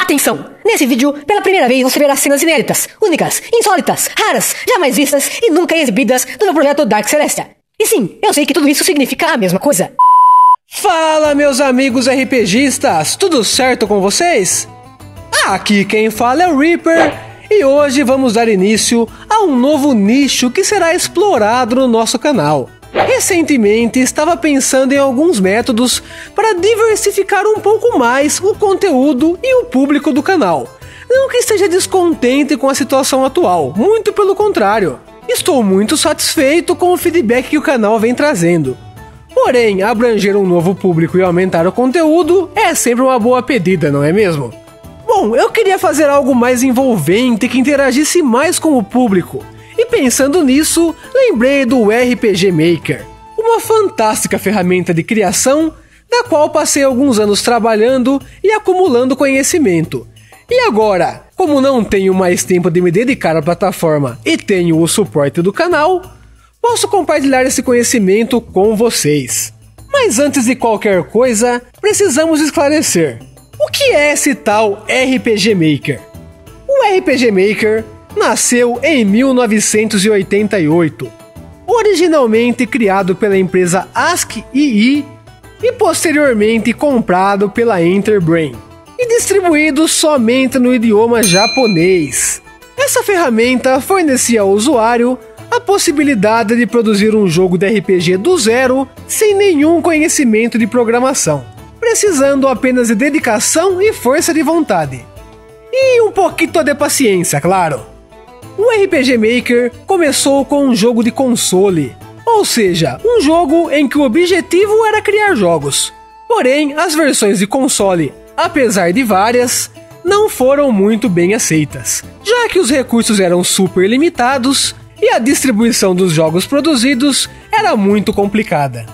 Atenção! Nesse vídeo, pela primeira vez você verá cenas inéditas, únicas, insólitas, raras, jamais vistas e nunca exibidas do meu projeto Dark Celestia. E sim, eu sei que tudo isso significa a mesma coisa. Fala, meus amigos RPGistas, tudo certo com vocês? Aqui quem fala é o Reaper e hoje vamos dar início a um novo nicho que será explorado no nosso canal. Recentemente estava pensando em alguns métodos para diversificar um pouco mais o conteúdo e o público do canal. Não que esteja descontente com a situação atual, muito pelo contrário. Estou muito satisfeito com o feedback que o canal vem trazendo. Porém, abranger um novo público e aumentar o conteúdo é sempre uma boa pedida, não é mesmo? Bom, eu queria fazer algo mais envolvente que interagisse mais com o público. E pensando nisso, lembrei do RPG Maker, uma fantástica ferramenta de criação, da qual passei alguns anos trabalhando e acumulando conhecimento. E agora, como não tenho mais tempo de me dedicar à plataforma e tenho o suporte do canal, posso compartilhar esse conhecimento com vocês. Mas antes de qualquer coisa, precisamos esclarecer: o que é esse tal RPG Maker? O RPG Maker nasceu em 1988, originalmente criado pela empresa ASCII e posteriormente comprado pela Enterbrain e distribuído somente no idioma japonês. Essa ferramenta fornecia ao usuário a possibilidade de produzir um jogo de RPG do zero sem nenhum conhecimento de programação, precisando apenas de dedicação e força de vontade. E um pouquinho de paciência, claro. O RPG Maker começou com um jogo de console, ou seja, um jogo em que o objetivo era criar jogos. Porém, as versões de console, apesar de várias, não foram muito bem aceitas, já que os recursos eram super limitados e a distribuição dos jogos produzidos era muito complicada.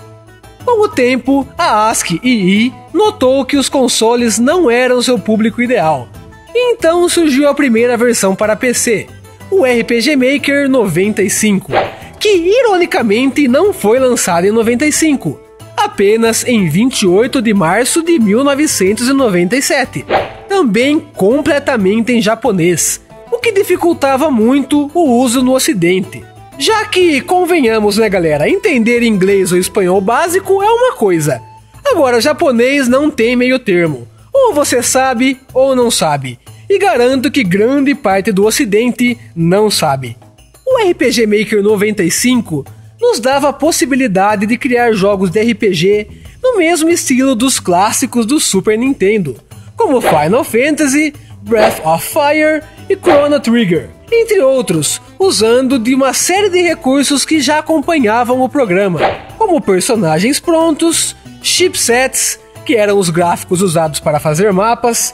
Com o tempo, a ASCII notou que os consoles não eram seu público ideal, e então surgiu a primeira versão para PC, o RPG Maker 95, que ironicamente não foi lançado em 95, apenas em 28 de março de 1997, também completamente em japonês, o que dificultava muito o uso no ocidente. Já que, convenhamos né galera, entender inglês ou espanhol básico é uma coisa, agora japonês não tem meio termo, ou você sabe ou não sabe. E garanto que grande parte do ocidente não sabe. O RPG Maker 95 nos dava a possibilidade de criar jogos de RPG no mesmo estilo dos clássicos do Super Nintendo, como Final Fantasy, Breath of Fire e Chrono Trigger, entre outros, usando de uma série de recursos que já acompanhavam o programa, como personagens prontos, chipsets, que eram os gráficos usados para fazer mapas,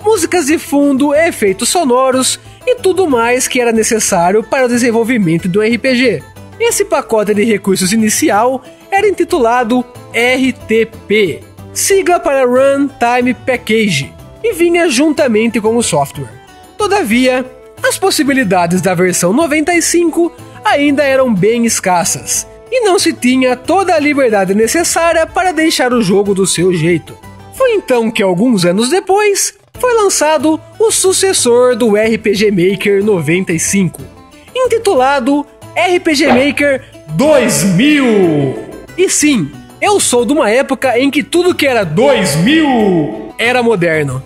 músicas de fundo, efeitos sonoros e tudo mais que era necessário para o desenvolvimento do RPG. Esse pacote de recursos inicial era intitulado RTP, sigla para Runtime Package, e vinha juntamente com o software. Todavia, as possibilidades da versão 95 ainda eram bem escassas, e não se tinha toda a liberdade necessária para deixar o jogo do seu jeito. Foi então que alguns anos depois, foi lançado o sucessor do RPG Maker 95, intitulado RPG Maker 2000. E sim, eu sou de uma época em que tudo que era 2000 era moderno.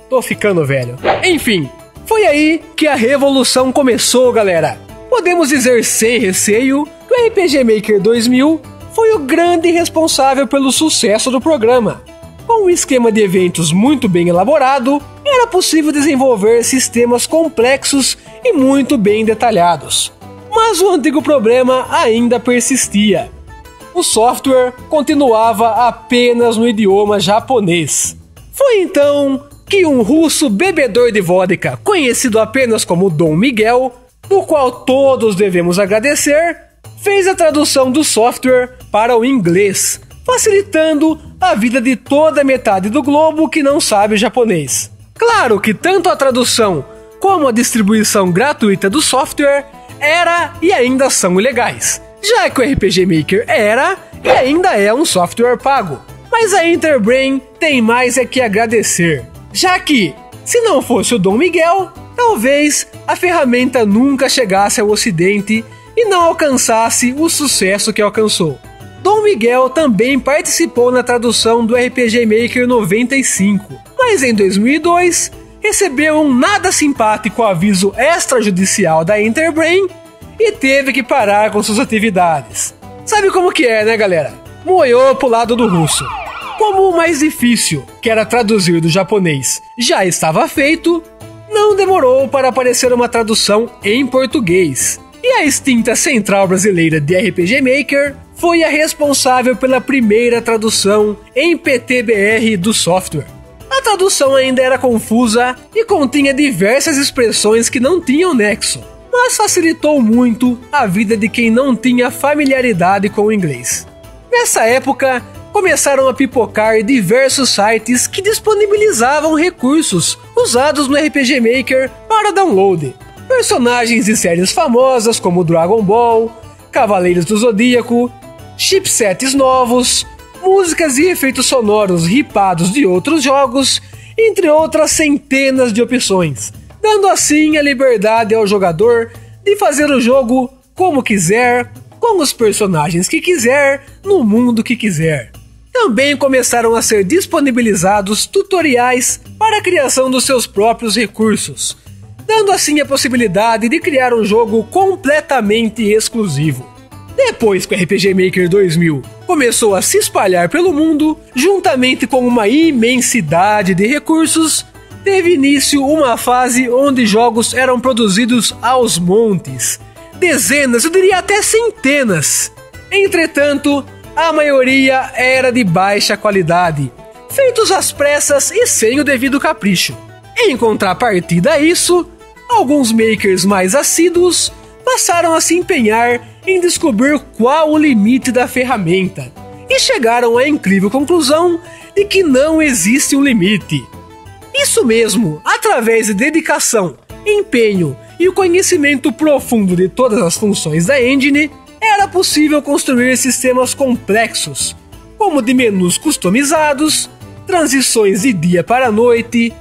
Tô ficando velho. Enfim, foi aí que a revolução começou, galera. Podemos dizer sem receio que o RPG Maker 2000 foi o grande responsável pelo sucesso do programa. Com um esquema de eventos muito bem elaborado, era possível desenvolver sistemas complexos e muito bem detalhados. Mas o antigo problema ainda persistia. O software continuava apenas no idioma japonês. Foi então que um russo bebedor de vodka, conhecido apenas como Dom Miguel, do qual todos devemos agradecer, fez a tradução do software para o inglês, facilitando a vida de toda a metade do globo que não sabe japonês. Claro que tanto a tradução como a distribuição gratuita do software era e ainda são ilegais, já que o RPG Maker era e ainda é um software pago. Mas a Enterbrain tem mais é que agradecer, já que, se não fosse o Dom Miguel, talvez a ferramenta nunca chegasse ao ocidente e não alcançasse o sucesso que alcançou. Dom Miguel também participou na tradução do RPG Maker 95, mas em 2002 recebeu um nada simpático aviso extrajudicial da Enterbrain e teve que parar com suas atividades. Sabe como que é, né, galera? Moiou pro lado do russo. Como o mais difícil, que era traduzir do japonês, já estava feito, não demorou para aparecer uma tradução em português. E a extinta Central Brasileira de RPG Maker foi a responsável pela primeira tradução em PTBR do software. A tradução ainda era confusa e continha diversas expressões que não tinham nexo, mas facilitou muito a vida de quem não tinha familiaridade com o inglês. Nessa época, começaram a pipocar diversos sites que disponibilizavam recursos usados no RPG Maker para download. Personagens de séries famosas como Dragon Ball, Cavaleiros do Zodíaco, chipsets novos, músicas e efeitos sonoros ripados de outros jogos, entre outras centenas de opções, dando assim a liberdade ao jogador de fazer o jogo como quiser, com os personagens que quiser, no mundo que quiser. Também começaram a ser disponibilizados tutoriais para a criação dos seus próprios recursos, dando assim a possibilidade de criar um jogo completamente exclusivo. Depois que o RPG Maker 2000 começou a se espalhar pelo mundo, juntamente com uma imensidade de recursos, teve início uma fase onde jogos eram produzidos aos montes, dezenas, eu diria até centenas. Entretanto, a maioria era de baixa qualidade, feitos às pressas e sem o devido capricho. Em contrapartida a isso, alguns makers mais assíduos passaram a se empenhar em descobrir qual o limite da ferramenta e chegaram à incrível conclusão de que não existe um limite. Isso mesmo, através de dedicação, empenho e o conhecimento profundo de todas as funções da engine, era possível construir sistemas complexos, como de menus customizados, transições de dia para noite,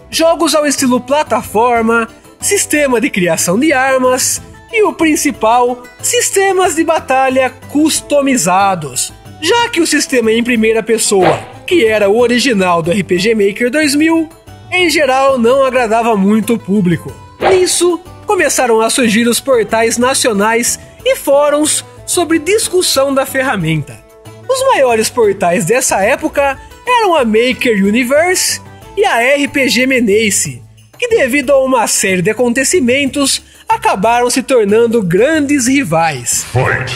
jogos ao estilo plataforma, sistema de criação de armas e o principal, sistemas de batalha customizados, já que o sistema em primeira pessoa, que era o original do RPG Maker 2000, em geral não agradava muito o público. Nisso, começaram a surgir os portais nacionais e fóruns sobre discussão da ferramenta. Os maiores portais dessa época eram a Maker Universe e a RPG Menace, que devido a uma série de acontecimentos acabaram se tornando grandes rivais.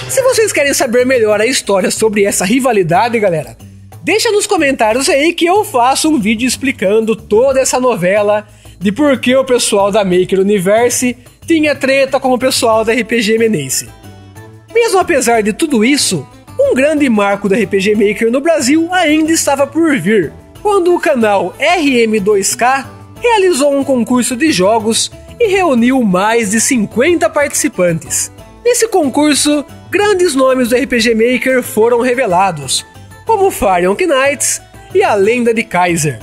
Se vocês querem saber melhor a história sobre essa rivalidade, galera, deixa nos comentários aí que eu faço um vídeo explicando toda essa novela de por que o pessoal da Maker Universe tinha treta com o pessoal da RPG Menace. Mesmo apesar de tudo isso, um grande marco do RPG Maker no Brasil ainda estava por vir, quando o canal RM2K realizou um concurso de jogos e reuniu mais de 50 participantes. Nesse concurso, grandes nomes do RPG Maker foram revelados, como Fire Knights e a Lenda de Kaiser.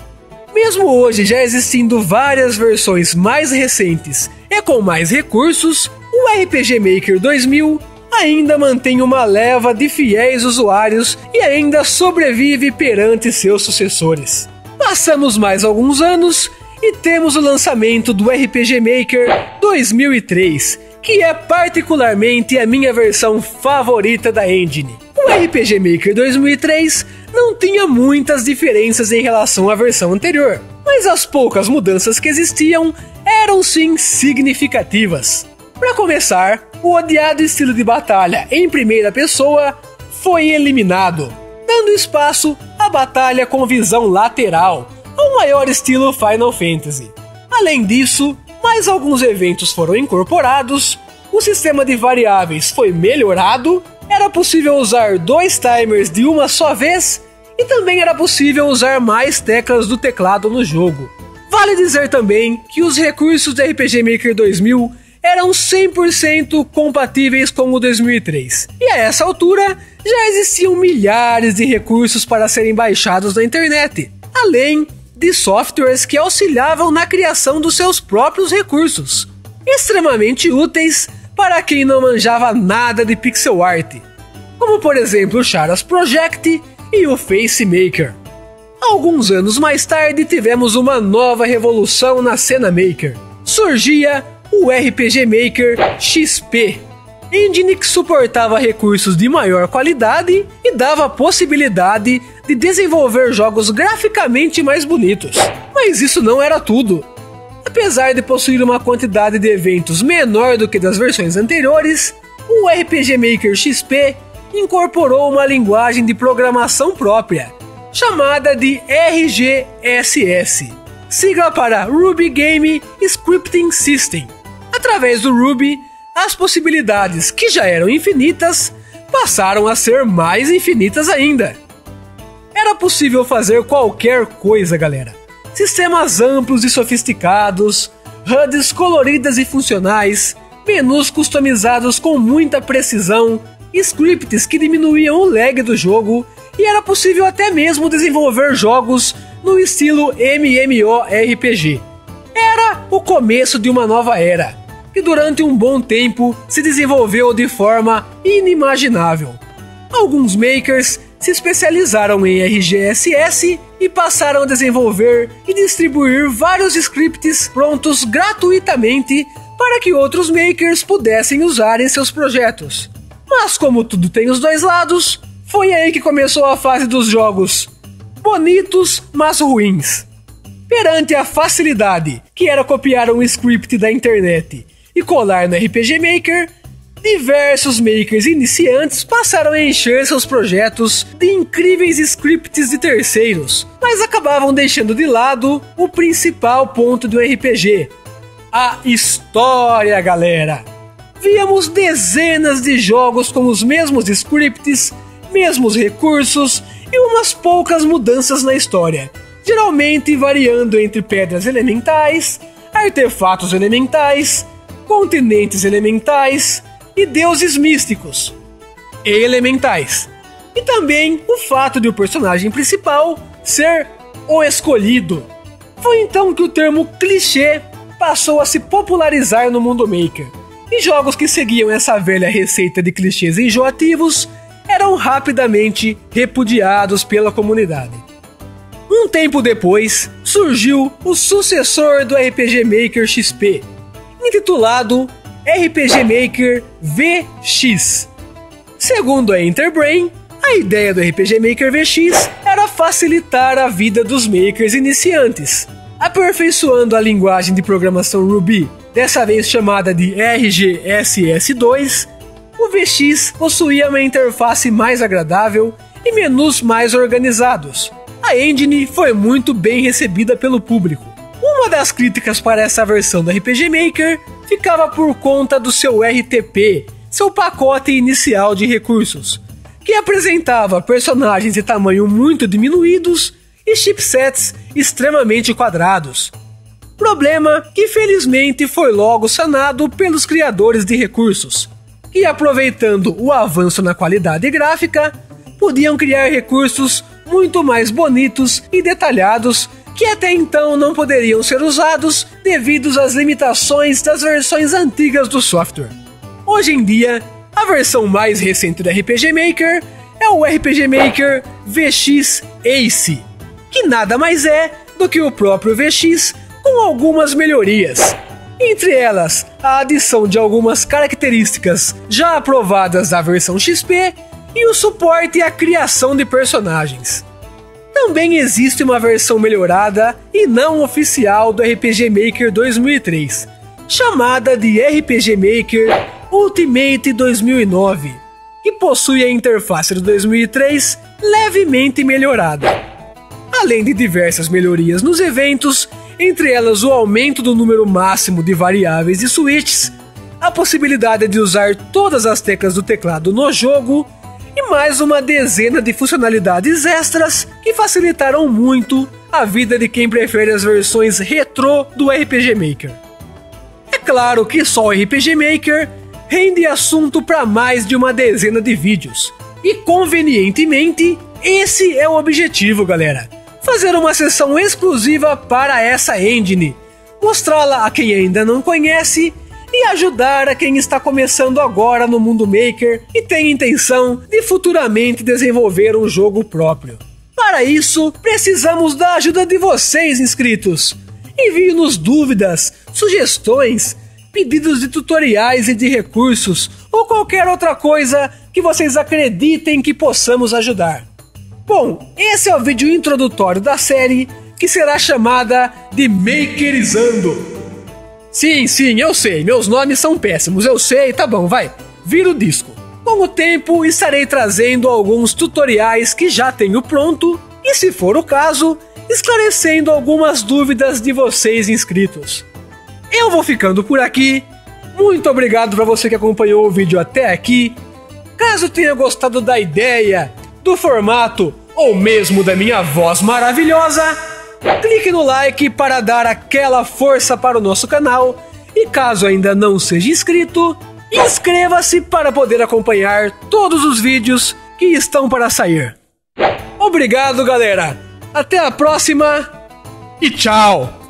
Mesmo hoje já existindo várias versões mais recentes e com mais recursos, o RPG Maker 2000 ainda mantém uma leva de fiéis usuários e ainda sobrevive perante seus sucessores. Passamos mais alguns anos e temos o lançamento do RPG Maker 2003, que é particularmente a minha versão favorita da engine. O RPG Maker 2003 não tinha muitas diferenças em relação à versão anterior, mas as poucas mudanças que existiam eram sim significativas. Para começar, o odiado estilo de batalha em primeira pessoa foi eliminado, dando espaço à batalha com visão lateral, ao maior estilo Final Fantasy. Além disso, mais alguns eventos foram incorporados, o sistema de variáveis foi melhorado, era possível usar 2 timers de uma só vez e também era possível usar mais teclas do teclado no jogo. Vale dizer também que os recursos do RPG Maker 2000 eram 100% compatíveis com o 2003. E a essa altura, já existiam milhares de recursos para serem baixados na internet, além de softwares que auxiliavam na criação dos seus próprios recursos, extremamente úteis para quem não manjava nada de pixel art, como por exemplo o Charas Project e o Face Maker. Alguns anos mais tarde tivemos uma nova revolução na cena Maker. Surgia o RPG Maker XP, engine que suportava recursos de maior qualidade e dava a possibilidade de desenvolver jogos graficamente mais bonitos. Mas isso não era tudo. Apesar de possuir uma quantidade de eventos menor do que das versões anteriores, o RPG Maker XP incorporou uma linguagem de programação própria, chamada de RGSS, sigla para Ruby Game Scripting System. Através do Ruby, as possibilidades, que já eram infinitas, passaram a ser mais infinitas ainda. Era possível fazer qualquer coisa, galera. Sistemas amplos e sofisticados, HUDs coloridas e funcionais, menus customizados com muita precisão, scripts que diminuíam o lag do jogo, e era possível até mesmo desenvolver jogos no estilo MMORPG. Era o começo de uma nova era, que durante um bom tempo se desenvolveu de forma inimaginável. Alguns makers se especializaram em RGSS e passaram a desenvolver e distribuir vários scripts prontos gratuitamente para que outros makers pudessem usar em seus projetos. Mas como tudo tem os dois lados, foi aí que começou a fase dos jogos bonitos, mas ruins. Perante a facilidade que era copiar um script da internet e colar no RPG Maker, diversos makers iniciantes passaram a encher seus projetos de incríveis scripts de terceiros, mas acabavam deixando de lado o principal ponto do RPG: a história, galera. Víamos dezenas de jogos com os mesmos scripts, mesmos recursos e umas poucas mudanças na história, geralmente variando entre pedras elementais, artefatos elementais, continentes elementais e deuses místicos e elementais. E também o fato de o personagem principal ser o escolhido. Foi então que o termo clichê passou a se popularizar no mundo maker, e jogos que seguiam essa velha receita de clichês enjoativos eram rapidamente repudiados pela comunidade. Um tempo depois, surgiu o sucessor do RPG Maker XP, intitulado RPG Maker VX. Segundo a Enterbrain, a ideia do RPG Maker VX era facilitar a vida dos makers iniciantes, aperfeiçoando a linguagem de programação Ruby, dessa vez chamada de RGSS2. O VX possuía uma interface mais agradável e menus mais organizados. A engine foi muito bem recebida pelo público. Uma das críticas para essa versão do RPG Maker ficava por conta do seu RTP, seu pacote inicial de recursos, que apresentava personagens de tamanho muito diminuídos e chipsets extremamente quadrados. Problema que felizmente foi logo sanado pelos criadores de recursos, que, aproveitando o avanço na qualidade gráfica, podiam criar recursos muito mais bonitos e detalhados que até então não poderiam ser usados devido às limitações das versões antigas do software. Hoje em dia, a versão mais recente do RPG Maker é o RPG Maker VX Ace, que nada mais é do que o próprio VX com algumas melhorias. Entre elas, a adição de algumas características já aprovadas da versão XP e o suporte à criação de personagens. Também existe uma versão melhorada e não oficial do RPG Maker 2003, chamada de RPG Maker Ultimate 2009, que possui a interface do 2003 levemente melhorada. Além de diversas melhorias nos eventos, entre elas o aumento do número máximo de variáveis e switches, a possibilidade de usar todas as teclas do teclado no jogo e mais uma dezena de funcionalidades extras que facilitaram muito a vida de quem prefere as versões retrô do RPG Maker. É claro que só o RPG Maker rende assunto para mais de uma dezena de vídeos, e convenientemente esse é o objetivo, galera: fazer uma sessão exclusiva para essa engine, mostrá-la a quem ainda não conhece e ajudar a quem está começando agora no mundo maker e tem intenção de futuramente desenvolver um jogo próprio. Para isso, precisamos da ajuda de vocês, inscritos. Envie-nos dúvidas, sugestões, pedidos de tutoriais e de recursos ou qualquer outra coisa que vocês acreditem que possamos ajudar. Bom, esse é o vídeo introdutório da série que será chamada de Makerizando. Sim, eu sei, meus nomes são péssimos, eu sei, tá bom, vai, vira o disco. Com o tempo, estarei trazendo alguns tutoriais que já tenho pronto e, se for o caso, esclarecendo algumas dúvidas de vocês inscritos. Eu vou ficando por aqui. Muito obrigado para você que acompanhou o vídeo até aqui. Caso tenha gostado da ideia, do formato ou mesmo da minha voz maravilhosa, clique no like para dar aquela força para o nosso canal. E caso ainda não seja inscrito, inscreva-se para poder acompanhar todos os vídeos que estão para sair. Obrigado, galera! Até a próxima e tchau!